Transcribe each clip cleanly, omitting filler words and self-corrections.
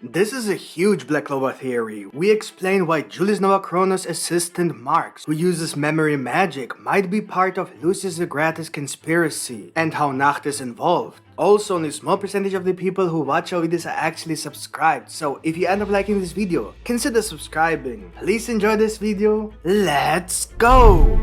This is a huge Black Clover theory. We explain why Julius Novachrono's assistant Marx, who uses memory magic, might be part of Lucius Zogratis' conspiracy, and how Nacht is involved. Also, only a small percentage of the people who watch our videos are actually subscribed, so if you end up liking this video, consider subscribing. Please enjoy this video. Let's go!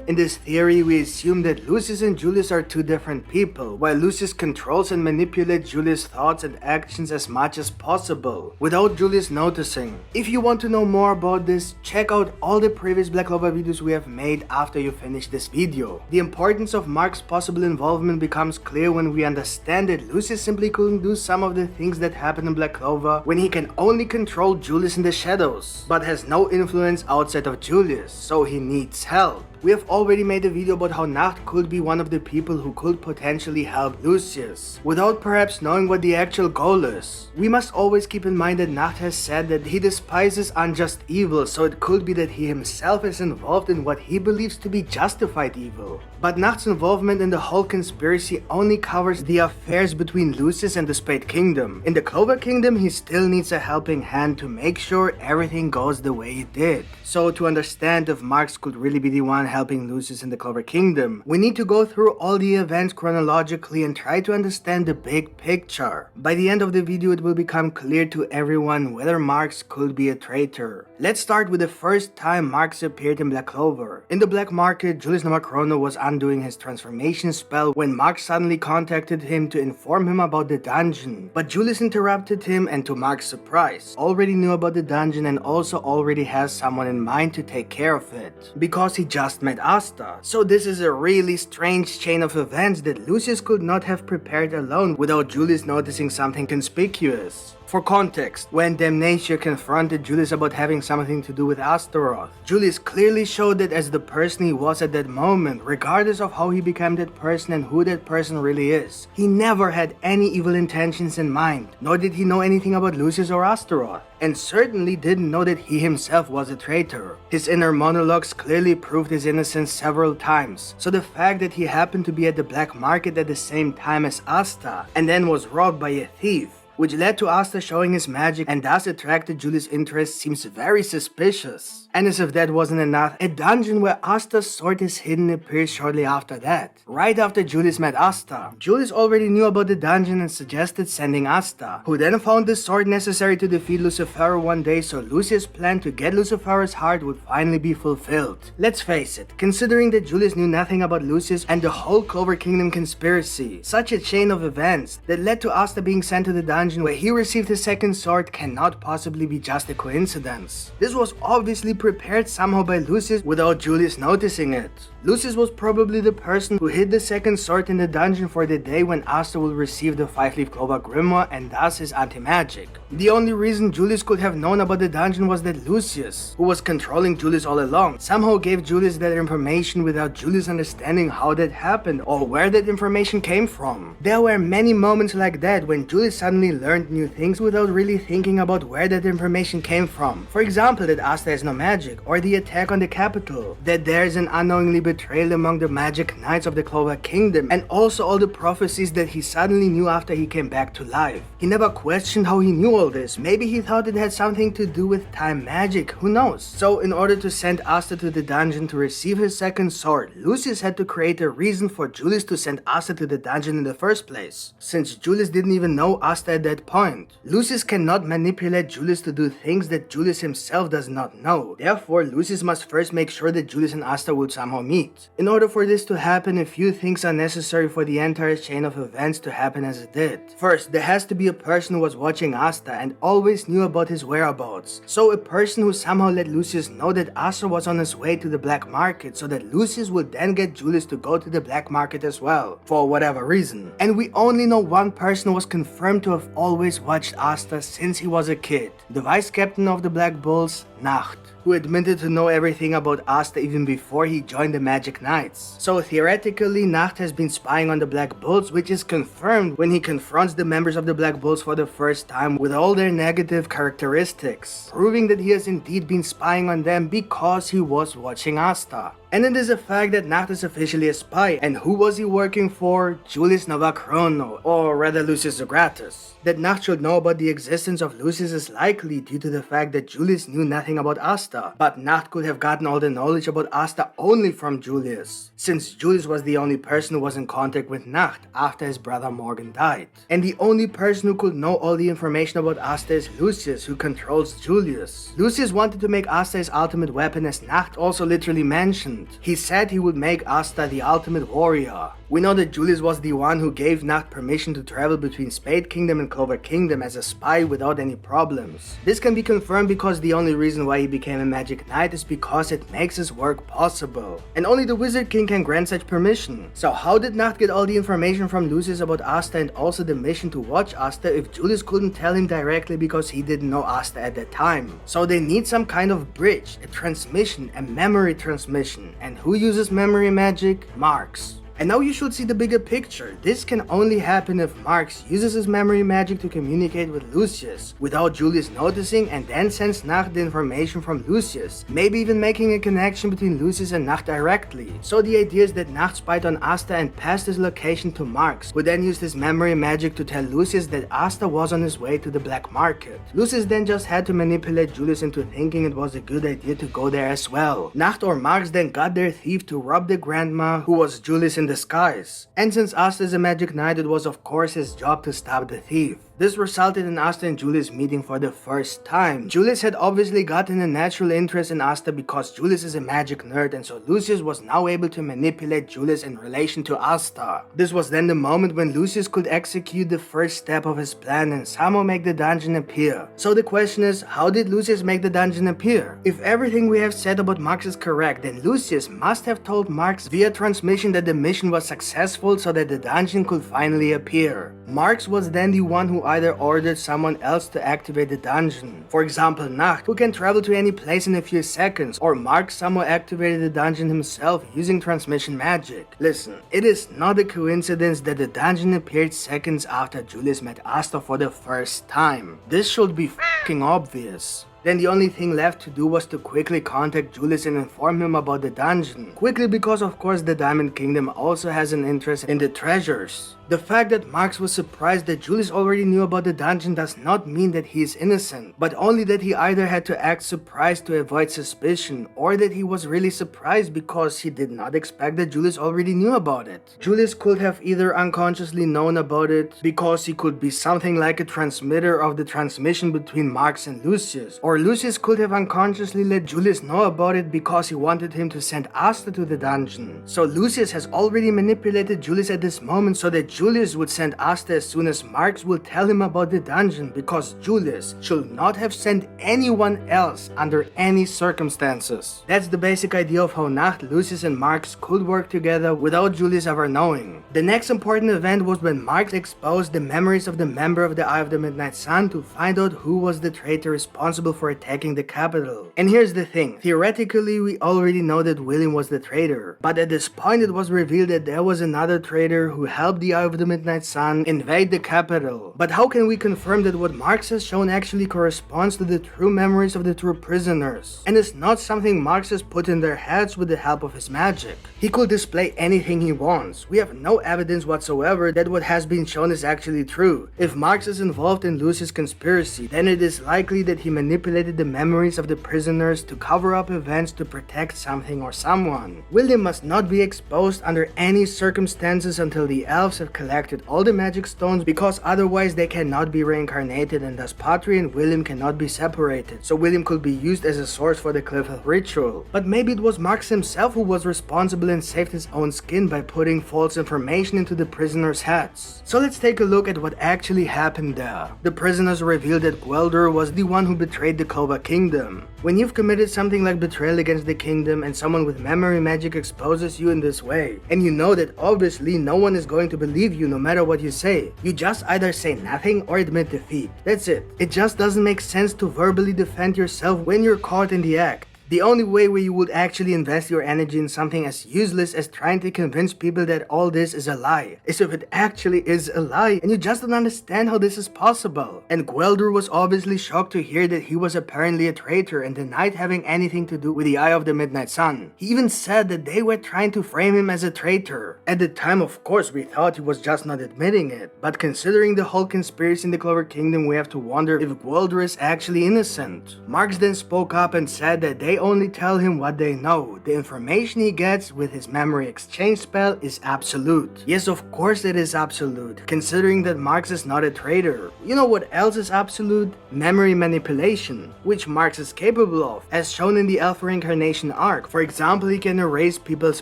In this theory, we assume that Lucius and Julius are two different people, while Lucius controls and manipulates Julius' thoughts and actions as much as possible, without Julius noticing. If you want to know more about this, check out all the previous Black Clover videos we have made after you finish this video. The importance of Marx's possible involvement becomes clear when we understand that Lucius simply couldn't do some of the things that happen in Black Clover when he can only control Julius in the shadows, but has no influence outside of Julius, so he needs help. We have already made a video about how Nacht could be one of the people who could potentially help Lucius, without perhaps knowing what the actual goal is. We must always keep in mind that Nacht has said that he despises unjust evil, so it could be that he himself is involved in what he believes to be justified evil. But Nacht's involvement in the whole conspiracy only covers the affairs between Lucius and the Spade Kingdom. In the Clover Kingdom, he still needs a helping hand to make sure everything goes the way it did. So to understand if Marx could really be the one helping Lucius in the Clover Kingdom, we need to go through all the events chronologically and try to understand the big picture. By the end of the video, it will become clear to everyone whether Marx could be a traitor. Let's start with the first time Marx appeared in Black Clover. In the black market, Julius Novachrono was undoing his transformation spell when Marx suddenly contacted him to inform him about the dungeon. But Julius interrupted him and, to Marx's surprise, already knew about the dungeon and also already has someone in mind to take care of it, because he just met Asta. So this is a really strange chain of events that Lucius could not have prepared alone without Julius noticing something conspicuous. For context, when Damnatio confronted Julius about having something to do with Astaroth, Julius clearly showed that as the person he was at that moment, regardless of how he became that person and who that person really is. He never had any evil intentions in mind, nor did he know anything about Lucius or Astaroth, and certainly didn't know that he himself was a traitor. His inner monologues clearly proved his innocence several times, so the fact that he happened to be at the black market at the same time as Asta, and then was robbed by a thief, which led to Asta showing his magic and thus attracted Julius' interest, seems very suspicious. And as if that wasn't enough, a dungeon where Asta's sword is hidden appears shortly after that, right after Julius met Asta. Julius already knew about the dungeon and suggested sending Asta, who then found the sword necessary to defeat Lucifero one day, so Lucius' plan to get Lucifero's heart would finally be fulfilled. Let's face it, considering that Julius knew nothing about Lucius and the whole Clover Kingdom conspiracy, such a chain of events that led to Asta being sent to the dungeon where he received his second sword cannot possibly be just a coincidence. This was obviously prepared somehow by Lucius without Julius noticing it. Lucius was probably the person who hid the second sword in the dungeon for the day when Asta will receive the 5-leaf Clover Grimoire and thus his anti-magic. The only reason Julius could have known about the dungeon was that Lucius, who was controlling Julius all along, somehow gave Julius that information without Julius understanding how that happened or where that information came from. There were many moments like that when Julius suddenly learned new things without really thinking about where that information came from. For example, that Asta has no magic, or the attack on the capital, that there is an unknowingly betrayal among the magic knights of the Clover Kingdom, and also all the prophecies that he suddenly knew after he came back to life. He never questioned how he knew all this. Maybe he thought it had something to do with time magic, who knows? So in order to send Asta to the dungeon to receive his second sword, Lucius had to create a reason for Julius to send Asta to the dungeon in the first place, since Julius didn't even know Asta at that point. Lucius cannot manipulate Julius to do things that Julius himself does not know. Therefore, Lucius must first make sure that Julius and Asta will somehow meet. In order for this to happen, a few things are necessary for the entire chain of events to happen as it did. First, there has to be a person who was watching Asta and always knew about his whereabouts. So a person who somehow let Lucius know that Asta was on his way to the black market, so that Lucius would then get Julius to go to the black market as well, for whatever reason. And we only know one person was confirmed to have always watched Asta since he was a kid, the vice captain of the Black Bulls, Nacht, who admitted to know everything about Asta even before he joined the Magic Knights. So theoretically, Nacht has been spying on the Black Bulls, which is confirmed when he confronts the members of the Black Bulls for the first time with all their negative characteristics, proving that he has indeed been spying on them because he was watching Asta. And it is a fact that Nacht is officially a spy, and who was he working for? Julius Novachrono, or rather Lucius Zogratis. That Nacht should know about the existence of Lucius is likely due to the fact that Julius knew nothing about Asta, but Nacht could have gotten all the knowledge about Asta only from Julius, since Julius was the only person who was in contact with Nacht after his brother Morgan died. And the only person who could know all the information about Asta is Lucius, who controls Julius. Lucius wanted to make Asta his ultimate weapon, as Nacht also literally mentioned. He said he would make Asta the ultimate warrior. We know that Julius was the one who gave Nacht permission to travel between Spade Kingdom and Clover Kingdom as a spy without any problems. This can be confirmed because the only reason why he became a magic knight is because it makes his work possible. And only the Wizard King can grant such permission. So how did Nacht get all the information from Lucius about Asta and also the mission to watch Asta if Julius couldn't tell him directly because he didn't know Asta at that time? So they need some kind of bridge, a transmission, a memory transmission. And who uses memory magic? Marx. And now you should see the bigger picture. This can only happen if Marx uses his memory magic to communicate with Lucius without Julius noticing, and then sends Nacht the information from Lucius, maybe even making a connection between Lucius and Nacht directly. So the idea is that Nacht spied on Asta and passed his location to Marx, who then used his memory magic to tell Lucius that Asta was on his way to the black market. Lucius then just had to manipulate Julius into thinking it was a good idea to go there as well. Nacht or Marx then got their thief to rob the grandma, who was Julius in disguise. And since Asta is a magic knight, it was of course his job to stop the thief. This resulted in Asta and Julius meeting for the first time. Julius had obviously gotten a natural interest in Asta because Julius is a magic nerd, and so Lucius was now able to manipulate Julius in relation to Asta. This was then the moment when Lucius could execute the first step of his plan and somehow make the dungeon appear. So the question is, how did Lucius make the dungeon appear? If everything we have said about Marx is correct, then Lucius must have told Marx via transmission that the mission was successful so that the dungeon could finally appear. Marx was then the one who either ordered someone else to activate the dungeon. For example, Nacht, who can travel to any place in a few seconds, or Marx somehow activated the dungeon himself using transmission magic. Listen, it is not a coincidence that the dungeon appeared seconds after Julius met Asta for the first time. This should be f***ing obvious. Then the only thing left to do was to quickly contact Julius and inform him about the dungeon. Quickly, because of course the Diamond Kingdom also has an interest in the treasures. The fact that Marx was surprised that Julius already knew about the dungeon does not mean that he is innocent, but only that he either had to act surprised to avoid suspicion, or that he was really surprised because he did not expect that Julius already knew about it. Julius could have either unconsciously known about it because he could be something like a transmitter of the transmission between Marx and Lucius, or Lucius could have unconsciously let Julius know about it because he wanted him to send Asta to the dungeon. So Lucius has already manipulated Julius at this moment so that Julius would send Asta as soon as Marx will tell him about the dungeon, because Julius should not have sent anyone else under any circumstances. That's the basic idea of how Nacht, Lucius and Marx could work together without Julius ever knowing. The next important event was when Marx exposed the memories of the member of the Eye of the Midnight Sun to find out who was the traitor responsible for attacking the capital. And here's the thing, theoretically we already know that William was the traitor, but at this point it was revealed that there was another traitor who helped the Eye of the Midnight Sun invade the capital. But how can we confirm that what Marx has shown actually corresponds to the true memories of the true prisoners, and is not something Marx has put in their heads with the help of his magic? He could display anything he wants. We have no evidence whatsoever that what has been shown is actually true. If Marx is involved in Lucius' conspiracy, then it is likely that he manipulated the memories of the prisoners to cover up events to protect something or someone. William must not be exposed under any circumstances until the elves have collected all the magic stones, because otherwise they cannot be reincarnated, and thus Patri and William cannot be separated, so William could be used as a source for the Cliff ritual. But maybe it was Marx himself who was responsible and saved his own skin by putting false information into the prisoners' heads. So let's take a look at what actually happened there. The prisoners revealed that Gwelder was the one who betrayed the Clover Kingdom. When you've committed something like betrayal against the kingdom and someone with memory magic exposes you in this way, and you know that obviously no one is going to believe you no matter what you say, you just either say nothing or admit defeat. That's it. It just doesn't make sense to verbally defend yourself when you're caught in the act. The only way where you would actually invest your energy in something as useless as trying to convince people that all this is a lie is if it actually is a lie and you just don't understand how this is possible. And Gwelder was obviously shocked to hear that he was apparently a traitor and denied having anything to do with the Eye of the Midnight Sun. He even said that they were trying to frame him as a traitor. At the time, of course, we thought he was just not admitting it, but considering the whole conspiracy in the Clover Kingdom, we have to wonder if Gwelder is actually innocent. Marx then spoke up and said that they only tell him what they know. The information he gets with his memory exchange spell is absolute. Yes, of course it is absolute, considering that Marx is not a traitor. You know what else is absolute? Memory manipulation, which Marx is capable of, as shown in the Alpha Reincarnation arc. For example, he can erase people's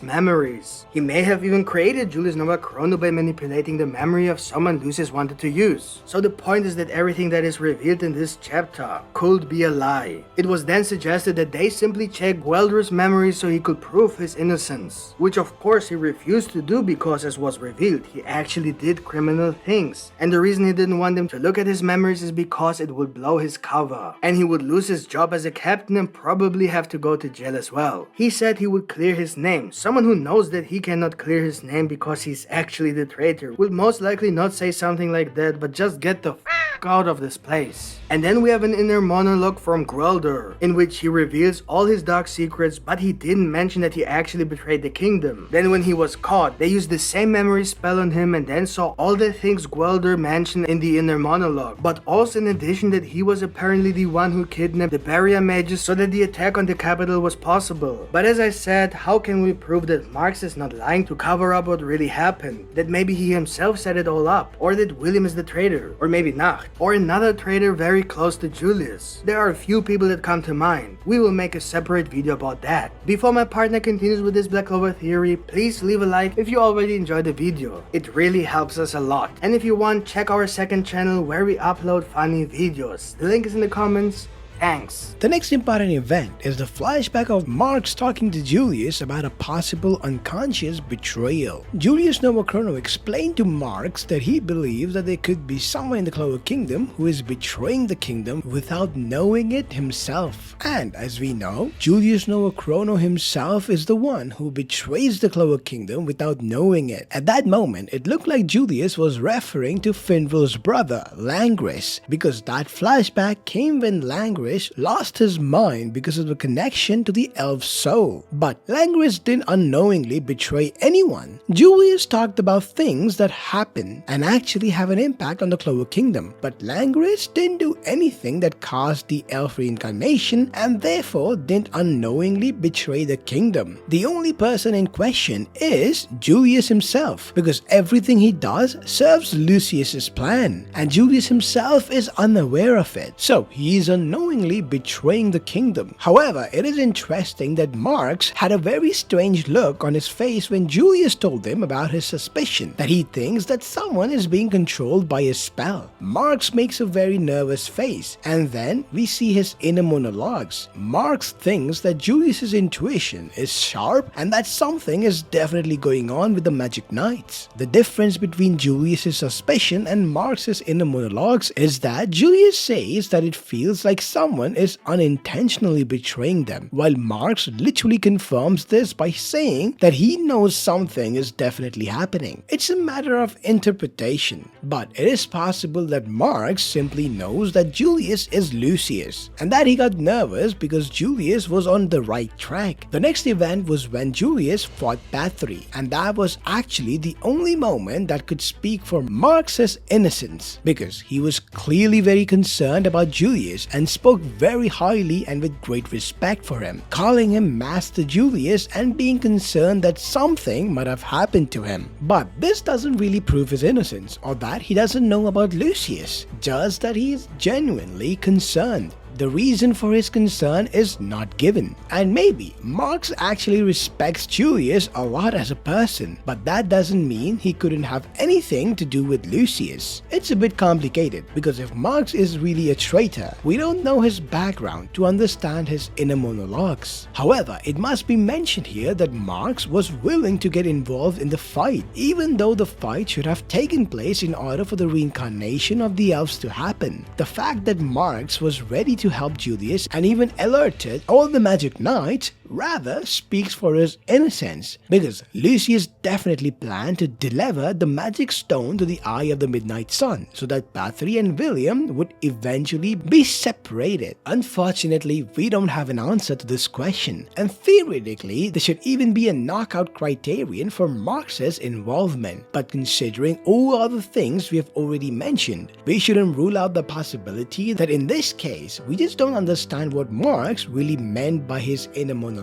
memories. He may have even created Julius Novachrono by manipulating the memory of someone Lucius wanted to use. So the point is that everything that is revealed in this chapter could be a lie. It was then suggested that they simply check Gwelder's memory so he could prove his innocence, which of course he refused to do because, as was revealed, he actually did criminal things. And the reason he didn't want them to look at his memories is because it would blow his cover, and he would lose his job as a captain and probably have to go to jail as well. He said he would clear his name. Someone who knows that he cannot clear his name because he's actually the traitor will most likely not say something like that, but just get the out of this place. And then we have an inner monologue from Gwelder, in which he reveals all his dark secrets, but he didn't mention that he actually betrayed the kingdom. Then when he was caught, they used the same memory spell on him and then saw all the things Gwelder mentioned in the inner monologue, but also in addition that he was apparently the one who kidnapped the barrier mages so that the attack on the capital was possible. But as I said, how can we prove that Marx is not lying to cover up what really happened? That maybe he himself set it all up, or that William is the traitor, or maybe Nacht, or another traitor very close to Julius. There are a few people that come to mind. We will make a separate video about that. Before my partner continues with this Black Clover theory, please leave a like if you already enjoyed the video. It really helps us a lot. And if you want, check our second channel where we upload funny videos. The link is in the comments. Thanks. The next important event is the flashback of Marx talking to Julius about a possible unconscious betrayal. Julius Novachrono explained to Marx that he believes that there could be someone in the Clover Kingdom who is betraying the kingdom without knowing it himself. And as we know, Julius Novachrono himself is the one who betrays the Clover Kingdom without knowing it. At that moment, it looked like Julius was referring to Finral's brother, Langris, because that flashback came when Langris lost his mind because of the connection to the elf soul. But Langris didn't unknowingly betray anyone. Julius talked about things that happen and actually have an impact on the Clover Kingdom, but Langris didn't do anything that caused the elf reincarnation and therefore didn't unknowingly betray the kingdom. The only person in question is Julius himself, because everything he does serves Lucius's plan, and Julius himself is unaware of it. So he is unknowingly betraying the kingdom. However, it is interesting that Marx had a very strange look on his face when Julius told him about his suspicion that he thinks that someone is being controlled by a spell. Marx makes a very nervous face, and then we see his inner monologues. Marx thinks that Julius's intuition is sharp and that something is definitely going on with the Magic Knights. The difference between Julius's suspicion and Marx's inner monologues is that Julius says that it feels like someone is unintentionally betraying them, while Marx literally confirms this by saying that he knows something is definitely happening. It's a matter of interpretation, but it is possible that Marx simply knows that Julius is Lucius, and that he got nervous because Julius was on the right track. The next event was when Julius fought Bathory, and that was actually the only moment that could speak for Marx's innocence, because he was clearly very concerned about Julius and spoke very highly and with great respect for him, calling him Master Julius and being concerned that something might have happened to him. But this doesn't really prove his innocence or that he doesn't know about Lucius, just that he is genuinely concerned. The reason for his concern is not given, and maybe Marx actually respects Julius a lot as a person, but that doesn't mean he couldn't have anything to do with Lucius. It's a bit complicated because if Marx is really a traitor, we don't know his background to understand his inner monologues. However, it must be mentioned here that Marx was willing to get involved in the fight, even though the fight should have taken place in order for the reincarnation of the elves to happen. The fact that Marx was ready to to help Julius and even alerted all the Magic Knights rather speaks for his innocence, because Lucius definitely planned to deliver the magic stone to the eye of the Midnight Sun so that Bathory and William would eventually be separated. Unfortunately, we don't have an answer to this question, and theoretically there should even be a knockout criterion for Marx's involvement, but considering all other things we have already mentioned, we shouldn't rule out the possibility that in this case we just don't understand what Marx really meant by his inner monologue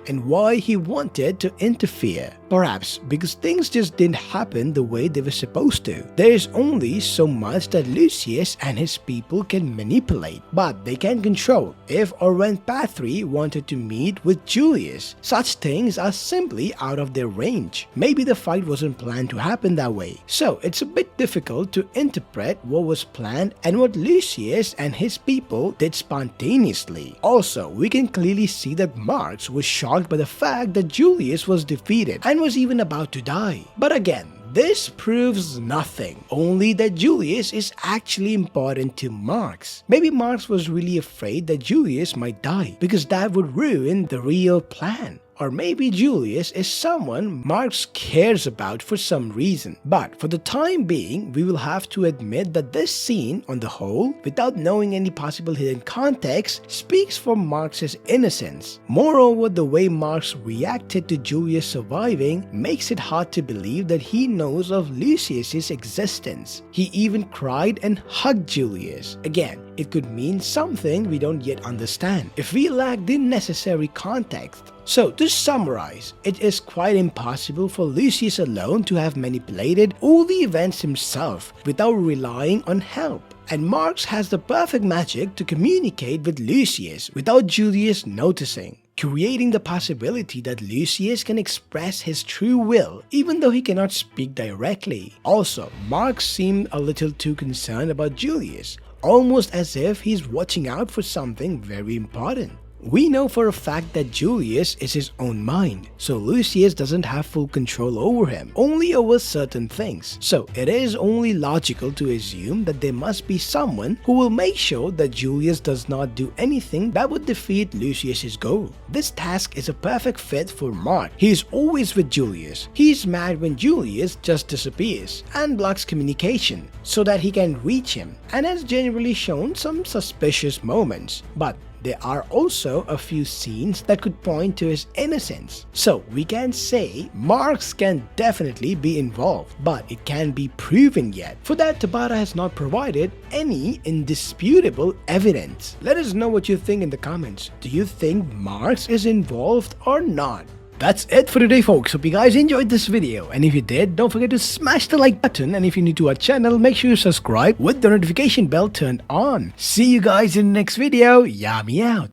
and why he wanted to interfere. Perhaps because things just didn't happen the way they were supposed to. There is only so much that Lucius and his people can manipulate, but they can control if or when Bathory wanted to meet with Julius. Such things are simply out of their range. Maybe the fight wasn't planned to happen that way, so it's a bit difficult to interpret what was planned and what Lucius and his people did spontaneously. Also, we can clearly see that Marx was shocked by the fact that Julius was defeated and was even about to die. But again, this proves nothing, only that Julius is actually important to Marx. Maybe Marx was really afraid that Julius might die because that would ruin the real plan. Or maybe Julius is someone Marx cares about for some reason. But for the time being, we will have to admit that this scene, on the whole, without knowing any possible hidden context, speaks for Marx's innocence. Moreover, the way Marx reacted to Julius surviving makes it hard to believe that he knows of Lucius's existence. He even cried and hugged Julius. Again, it could mean something we don't yet understand if we lack the necessary context. So, to summarize, it is quite impossible for Lucius alone to have manipulated all the events himself without relying on help. And Marx has the perfect magic to communicate with Lucius without Julius noticing, creating the possibility that Lucius can express his true will even though he cannot speak directly. Also, Marx seemed a little too concerned about Julius, almost as if he's watching out for something very important. We know for a fact that Julius is his own mind, so Lucius doesn't have full control over him, only over certain things. So it is only logical to assume that there must be someone who will make sure that Julius does not do anything that would defeat Lucius's goal. This task is a perfect fit for Marx. He is always with Julius. He is mad when Julius just disappears and blocks communication so that he can reach him, and has generally shown some suspicious moments. But there are also a few scenes that could point to his innocence. So we can say Marx can definitely be involved, but it can't be proven yet. For that, Tabata has not provided any indisputable evidence. Let us know what you think in the comments. Do you think Marx is involved or not? That's it for today, folks. Hope you guys enjoyed this video, and if you did, don't forget to smash the like button, and if you're new to our channel, make sure you subscribe with the notification bell turned on. See you guys in the next video. Yami out.